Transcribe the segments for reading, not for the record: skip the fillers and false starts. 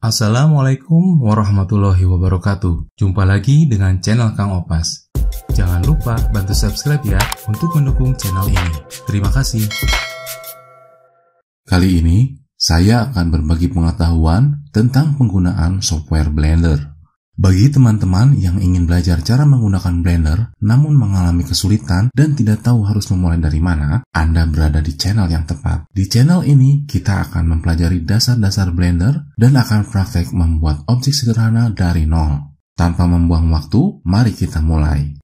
Assalamualaikum warahmatullahi wabarakatuh. Jumpa lagi dengan channel Kang Opas. Jangan lupa bantu subscribe ya untuk mendukung channel ini. Terima kasih. Kali ini, saya akan berbagi pengetahuan tentang penggunaan software Blender. Bagi teman-teman yang ingin belajar cara menggunakan Blender, namun mengalami kesulitan dan tidak tahu harus memulai dari mana, Anda berada di channel yang tepat. Di channel ini, kita akan mempelajari dasar-dasar Blender dan akan praktek membuat objek sederhana dari nol. Tanpa membuang waktu, mari kita mulai.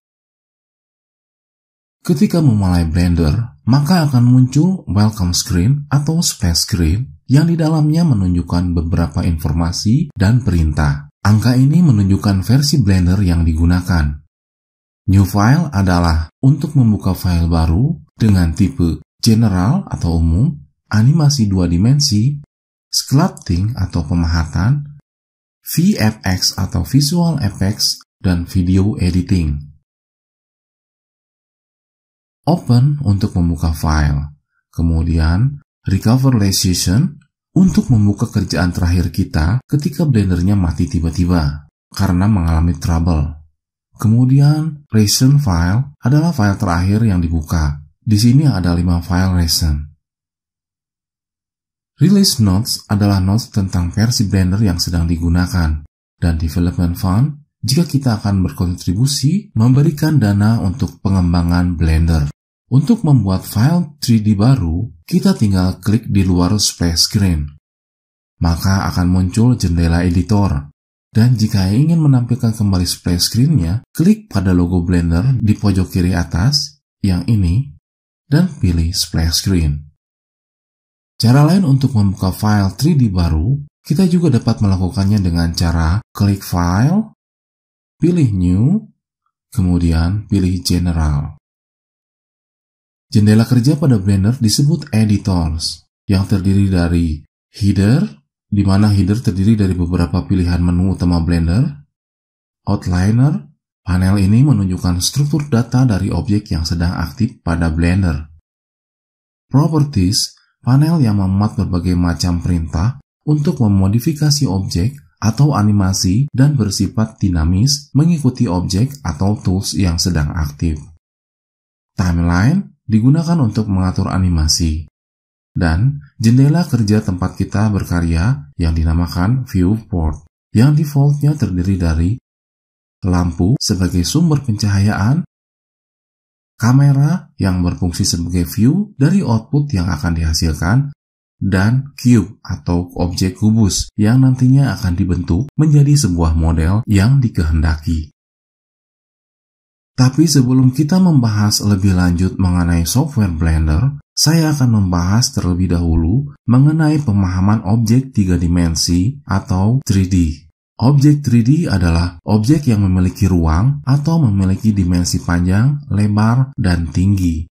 Ketika memulai Blender, maka akan muncul welcome screen atau splash screen yang di dalamnya menunjukkan beberapa informasi dan perintah. Angka ini menunjukkan versi Blender yang digunakan. New File adalah untuk membuka file baru dengan tipe General atau umum, animasi 2 dimensi, sculpting atau pemahatan, VFX atau visual effects, dan video editing. Open untuk membuka file, kemudian Recover Last Session untuk membuka kerjaan terakhir kita ketika Blendernya mati tiba-tiba karena mengalami trouble. Kemudian Recent File adalah file terakhir yang dibuka. Di sini ada 5 file recent. Release Notes adalah notes tentang versi Blender yang sedang digunakan. Dan Development Fund jika kita akan berkontribusi memberikan dana untuk pengembangan Blender. Untuk membuat file 3D baru, kita tinggal klik di luar splash screen. Maka akan muncul jendela editor. Dan jika ingin menampilkan kembali splash screen-nya, klik pada logo Blender di pojok kiri atas, yang ini, dan pilih splash screen. Cara lain untuk membuka file 3D baru, kita juga dapat melakukannya dengan cara klik File, pilih New, kemudian pilih General. Jendela kerja pada Blender disebut Editors, yang terdiri dari Header, di mana header terdiri dari beberapa pilihan menu utama Blender, Outliner, panel ini menunjukkan struktur data dari objek yang sedang aktif pada Blender. Properties, panel yang memuat berbagai macam perintah untuk memodifikasi objek atau animasi dan bersifat dinamis mengikuti objek atau tools yang sedang aktif. Timeline digunakan untuk mengatur animasi. Dan jendela kerja tempat kita berkarya yang dinamakan Viewport, yang defaultnya terdiri dari lampu sebagai sumber pencahayaan, kamera yang berfungsi sebagai view dari output yang akan dihasilkan, dan cube atau objek kubus yang nantinya akan dibentuk menjadi sebuah model yang dikehendaki. Tapi sebelum kita membahas lebih lanjut mengenai software Blender, saya akan membahas terlebih dahulu mengenai pemahaman objek 3 dimensi atau 3D. Objek 3D adalah objek yang memiliki ruang atau memiliki dimensi panjang, lebar, dan tinggi.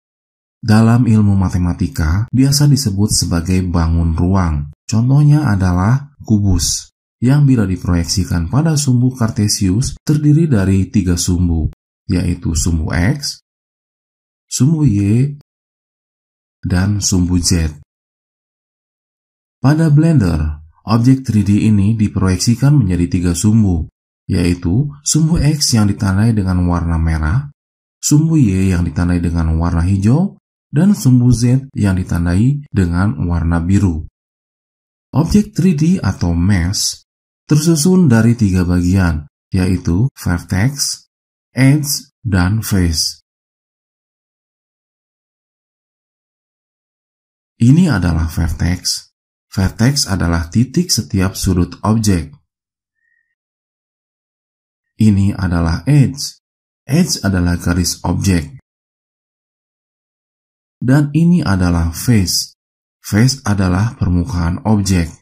Dalam ilmu matematika, biasa disebut sebagai bangun ruang. Contohnya adalah kubus, yang bila diproyeksikan pada sumbu Cartesius terdiri dari 3 sumbu, yaitu sumbu X, sumbu Y, dan sumbu Z. Pada Blender, objek 3D ini diproyeksikan menjadi 3 sumbu, yaitu sumbu X yang ditandai dengan warna merah, sumbu Y yang ditandai dengan warna hijau, dan sumbu Z yang ditandai dengan warna biru. Objek 3D atau mesh tersusun dari 3 bagian, yaitu vertex, edge, dan face. Ini adalah vertex. Vertex adalah titik setiap sudut objek. Ini adalah edge. Edge adalah garis objek. Dan ini adalah face. Face adalah permukaan objek.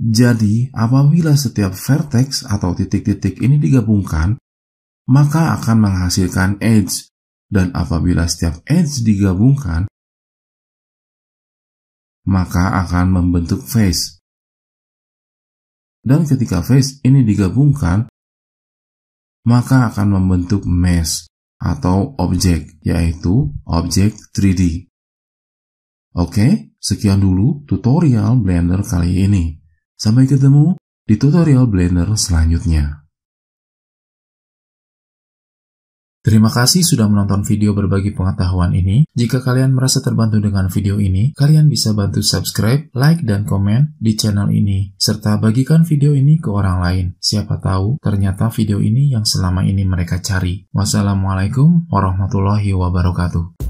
Jadi, apabila setiap vertex atau titik-titik ini digabungkan, maka akan menghasilkan edge. Dan apabila setiap edge digabungkan, maka akan membentuk face. Dan ketika face ini digabungkan, maka akan membentuk mesh atau objek, yaitu objek 3D. Oke, Sekian dulu tutorial Blender kali ini. Sampai ketemu di tutorial Blender selanjutnya. Terima kasih sudah menonton video berbagi pengetahuan ini. Jika kalian merasa terbantu dengan video ini, kalian bisa bantu subscribe, like, dan komen di channel ini. Serta bagikan video ini ke orang lain. Siapa tahu ternyata video ini yang selama ini mereka cari. Wassalamualaikum warahmatullahi wabarakatuh.